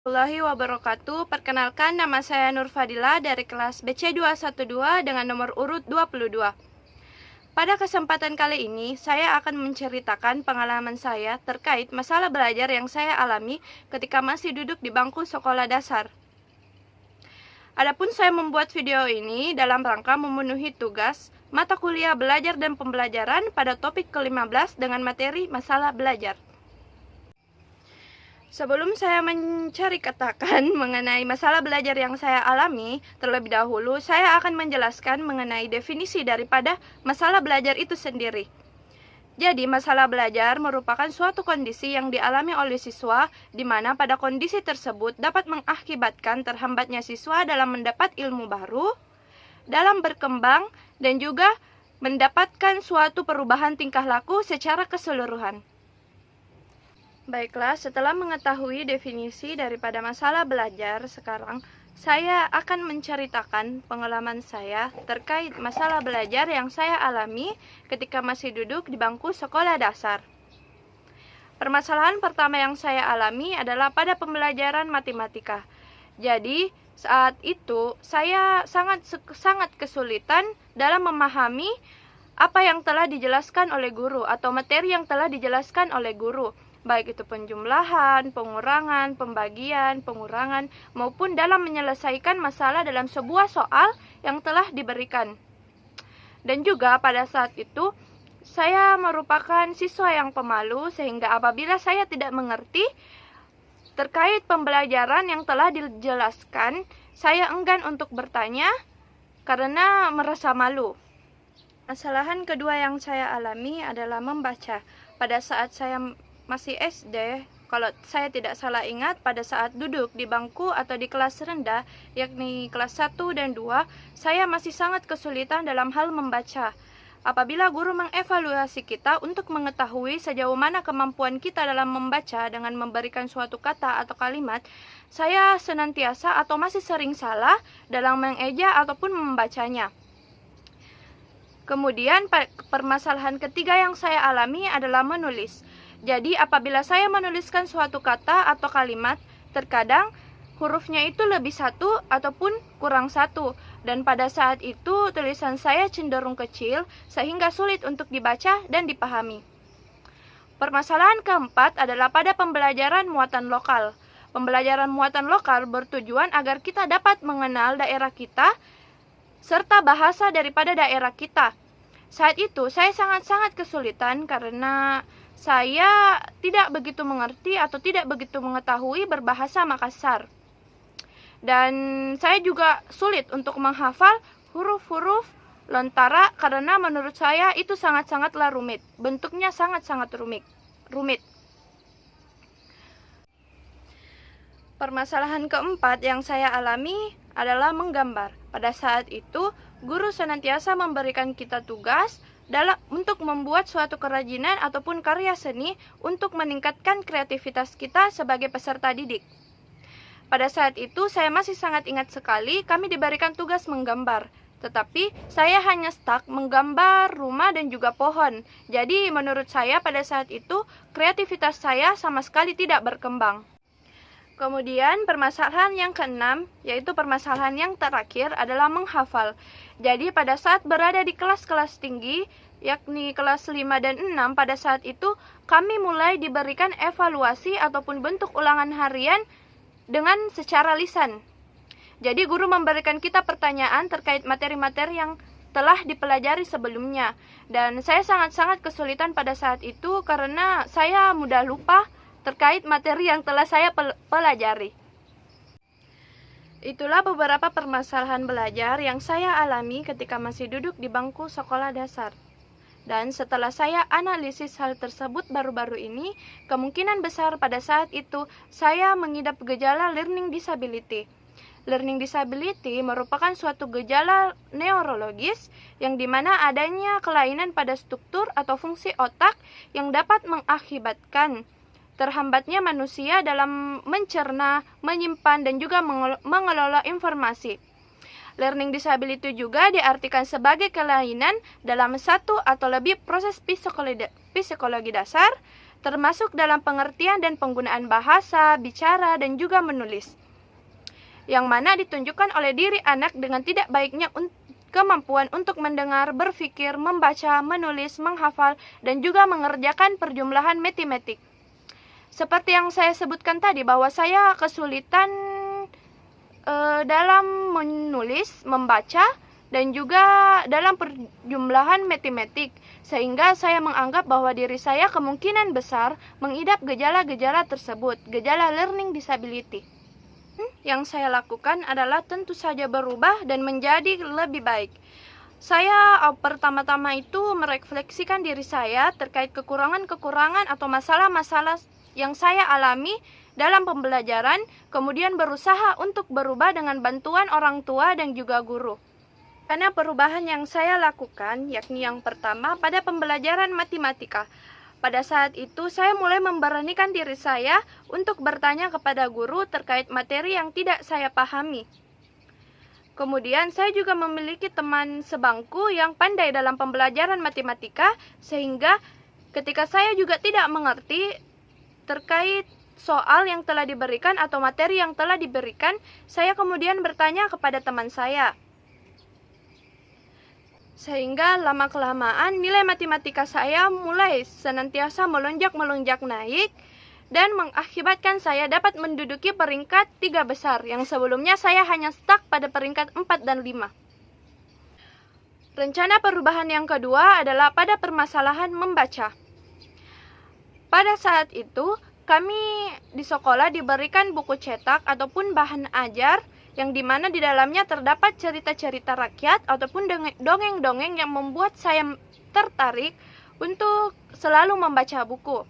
Warahmatullahi wabarakatuh. Perkenalkan, nama saya Nur Fadila dari kelas BC212 dengan nomor urut 22. Pada kesempatan kali ini, saya akan menceritakan pengalaman saya terkait masalah belajar yang saya alami ketika masih duduk di bangku sekolah dasar. Adapun saya membuat video ini dalam rangka memenuhi tugas mata kuliah belajar dan pembelajaran pada topik ke-15 dengan materi masalah belajar. Sebelum saya mencari katakan mengenai masalah belajar yang saya alami, terlebih dahulu saya akan menjelaskan mengenai definisi daripada masalah belajar itu sendiri. Jadi, masalah belajar merupakan suatu kondisi yang dialami oleh siswa, di mana pada kondisi tersebut dapat mengakibatkan terhambatnya siswa dalam mendapat ilmu baru, dalam berkembang, dan juga mendapatkan suatu perubahan tingkah laku secara keseluruhan. Baiklah, setelah mengetahui definisi daripada masalah belajar, sekarang saya akan menceritakan pengalaman saya terkait masalah belajar yang saya alami ketika masih duduk di bangku sekolah dasar. Permasalahan pertama yang saya alami adalah pada pembelajaran matematika. Jadi, saat itu saya sangat kesulitan dalam memahami apa yang telah dijelaskan oleh guru atau materi yang telah dijelaskan oleh guru, baik itu penjumlahan, pengurangan, pembagian, pengurangan, maupun dalam menyelesaikan masalah dalam sebuah soal yang telah diberikan. Dan juga pada saat itu, saya merupakan siswa yang pemalu, sehingga apabila saya tidak mengerti terkait pembelajaran yang telah dijelaskan, saya enggan untuk bertanya karena merasa malu. Masalahan kedua yang saya alami adalah membaca. Pada saat saya masih SD, kalau saya tidak salah ingat, pada saat duduk di bangku atau di kelas rendah, yakni kelas 1 dan 2, saya masih sangat kesulitan dalam hal membaca. Apabila guru mengevaluasi kita untuk mengetahui sejauh mana kemampuan kita dalam membaca dengan memberikan suatu kata atau kalimat, saya senantiasa atau masih sering salah dalam mengeja ataupun membacanya. Kemudian permasalahan ketiga yang saya alami adalah menulis. Jadi apabila saya menuliskan suatu kata atau kalimat, terkadang hurufnya itu lebih satu ataupun kurang satu. Dan pada saat itu tulisan saya cenderung kecil sehingga sulit untuk dibaca dan dipahami. Permasalahan keempat adalah pada pembelajaran muatan lokal. Pembelajaran muatan lokal bertujuan agar kita dapat mengenal daerah kita serta bahasa daripada daerah kita. Saat itu saya sangat-sangat kesulitan karena saya tidak begitu mengerti atau tidak begitu mengetahui berbahasa Makassar. Dan saya juga sulit untuk menghafal huruf-huruf lontara karena menurut saya itu sangat-sangatlah rumit. Bentuknya sangat-sangat rumit. Permasalahan keempat yang saya alami adalah menggambar. Pada saat itu, guru senantiasa memberikan kita tugas untuk membuat suatu kerajinan ataupun karya seni untuk meningkatkan kreativitas kita sebagai peserta didik. Pada saat itu, saya masih sangat ingat sekali kami diberikan tugas menggambar. Tetapi, saya hanya stuck menggambar rumah dan juga pohon. Jadi, menurut saya pada saat itu, kreativitas saya sama sekali tidak berkembang. Kemudian permasalahan yang keenam, yaitu permasalahan yang terakhir adalah menghafal. Jadi pada saat berada di kelas-kelas tinggi, yakni kelas 5 dan 6, pada saat itu kami mulai diberikan evaluasi ataupun bentuk ulangan harian dengan secara lisan. Jadi guru memberikan kita pertanyaan terkait materi-materi yang telah dipelajari sebelumnya. Dan saya sangat-sangat kesulitan pada saat itu karena saya mudah lupa terkait materi yang telah saya pelajari. Itulah beberapa permasalahan belajar yang saya alami ketika masih duduk di bangku sekolah dasar. Dan setelah saya analisis hal tersebut baru-baru ini, kemungkinan besar pada saat itu saya mengidap gejala learning disability. Learning disability merupakan suatu gejala neurologis yang dimana adanya kelainan pada struktur atau fungsi otak yang dapat mengakibatkan terhambatnya manusia dalam mencerna, menyimpan, dan juga mengelola informasi. Learning disability juga diartikan sebagai kelainan dalam satu atau lebih proses psikologi dasar, termasuk dalam pengertian dan penggunaan bahasa, bicara, dan juga menulis, yang mana ditunjukkan oleh diri anak dengan tidak baiknya kemampuan untuk mendengar, berpikir, membaca, menulis, menghafal, dan juga mengerjakan perjumlahan matematik. Seperti yang saya sebutkan tadi, bahwa saya kesulitan dalam menulis, membaca, dan juga dalam perjumlahan matematik, sehingga saya menganggap bahwa diri saya kemungkinan besar mengidap gejala-gejala tersebut, gejala learning disability. Yang saya lakukan adalah tentu saja berubah dan menjadi lebih baik. Saya pertama-tama itu merefleksikan diri saya terkait kekurangan-kekurangan atau masalah-masalah yang saya alami dalam pembelajaran, kemudian berusaha untuk berubah dengan bantuan orang tua dan juga guru. Karena perubahan yang saya lakukan, yakni yang pertama pada pembelajaran matematika. Pada saat itu, saya mulai memberanikan diri saya untuk bertanya kepada guru terkait materi yang tidak saya pahami. Kemudian, saya juga memiliki teman sebangku yang pandai dalam pembelajaran matematika, sehingga ketika saya juga tidak mengerti terkait soal yang telah diberikan atau materi yang telah diberikan, saya kemudian bertanya kepada teman saya. Sehingga lama-kelamaan nilai matematika saya mulai senantiasa melonjak naik dan mengakibatkan saya dapat menduduki peringkat 3 besar yang sebelumnya saya hanya stuck pada peringkat 4 dan 5. Rencana perubahan yang kedua adalah pada permasalahan membaca. Pada saat itu, kami di sekolah diberikan buku cetak ataupun bahan ajar yang dimana di dalamnya terdapat cerita-cerita rakyat ataupun dongeng-dongeng yang membuat saya tertarik untuk selalu membaca buku.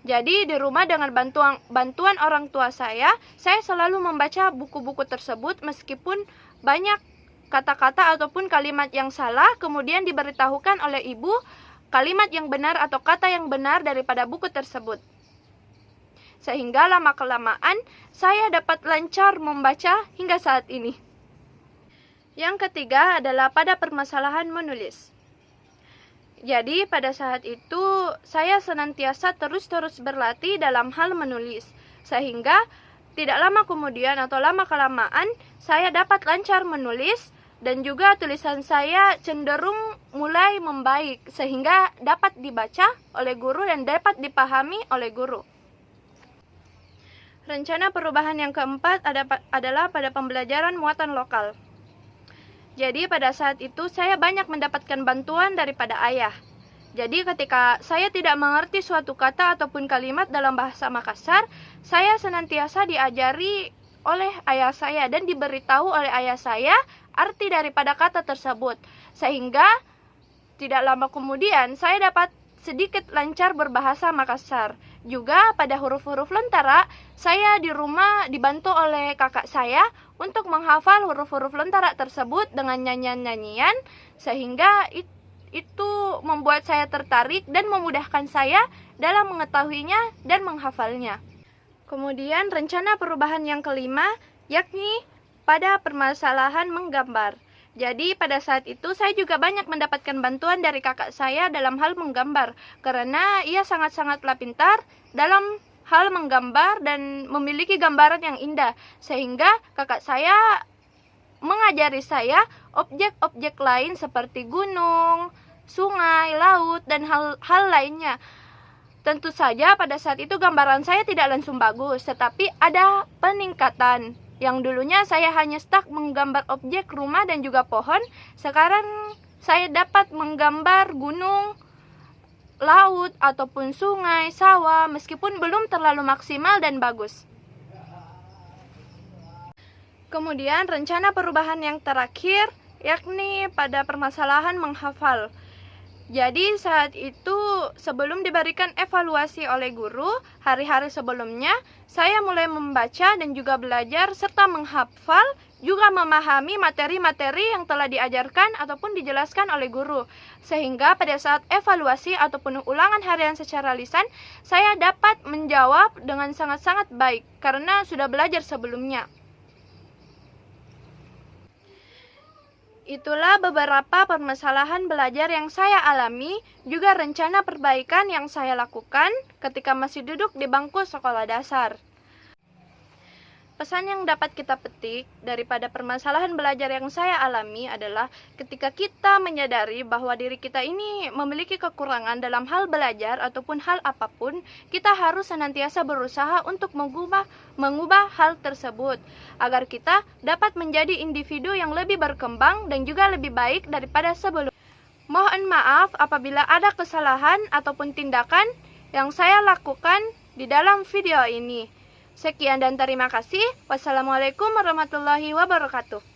Jadi di rumah dengan bantuan orang tua saya selalu membaca buku-buku tersebut meskipun banyak kata-kata ataupun kalimat yang salah, kemudian diberitahukan oleh ibu kalimat yang benar atau kata yang benar daripada buku tersebut. Sehingga lama-kelamaan saya dapat lancar membaca hingga saat ini. Yang ketiga adalah pada permasalahan menulis. Jadi pada saat itu saya senantiasa terus berlatih dalam hal menulis. Sehingga tidak lama kemudian atau lama-kelamaan saya dapat lancar menulis dan juga tulisan saya cenderung mulai membaik sehingga dapat dibaca oleh guru dan dapat dipahami oleh guru. Rencana perubahan yang keempat adalah pada pembelajaran muatan lokal. Jadi pada saat itu saya banyak mendapatkan bantuan daripada ayah. Jadi ketika saya tidak mengerti suatu kata ataupun kalimat dalam bahasa Makassar, saya senantiasa diajari oleh ayah saya dan diberitahu oleh ayah saya arti daripada kata tersebut. Sehingga tidak lama kemudian saya dapat sedikit lancar berbahasa Makassar. Juga pada huruf-huruf lentera, saya di rumah dibantu oleh kakak saya untuk menghafal huruf-huruf lentera tersebut dengan nyanyian-nyanyian, sehingga itu membuat saya tertarik dan memudahkan saya dalam mengetahuinya dan menghafalnya. Kemudian rencana perubahan yang kelima, yakni pada permasalahan menggambar. Jadi pada saat itu saya juga banyak mendapatkan bantuan dari kakak saya dalam hal menggambar, karena ia sangat-sangatlah pintar dalam hal menggambar dan memiliki gambaran yang indah, sehingga kakak saya mengajari saya objek-objek lain seperti gunung, sungai, laut, dan hal lainnya. Tentu saja pada saat itu gambaran saya tidak langsung bagus, tetapi ada peningkatan. Yang dulunya saya hanya stuck menggambar objek rumah dan juga pohon, sekarang saya dapat menggambar gunung, laut, ataupun sungai, sawah, meskipun belum terlalu maksimal dan bagus. Kemudian rencana perubahan yang terakhir, yakni pada permasalahan menghafal. Jadi saat itu sebelum diberikan evaluasi oleh guru, hari-hari sebelumnya saya mulai membaca dan juga belajar serta menghafal, juga memahami materi-materi yang telah diajarkan ataupun dijelaskan oleh guru. Sehingga pada saat evaluasi ataupun ulangan harian secara lisan, saya dapat menjawab dengan sangat-sangat baik karena sudah belajar sebelumnya. Itulah beberapa permasalahan belajar yang saya alami, juga rencana perbaikan yang saya lakukan ketika masih duduk di bangku sekolah dasar. Pesan yang dapat kita petik daripada permasalahan belajar yang saya alami adalah ketika kita menyadari bahwa diri kita ini memiliki kekurangan dalam hal belajar ataupun hal apapun, kita harus senantiasa berusaha untuk mengubah hal tersebut agar kita dapat menjadi individu yang lebih berkembang dan juga lebih baik daripada sebelumnya. Mohon maaf apabila ada kesalahan ataupun tindakan yang saya lakukan di dalam video ini. Sekian dan terima kasih. Wassalamualaikum warahmatullahi wabarakatuh.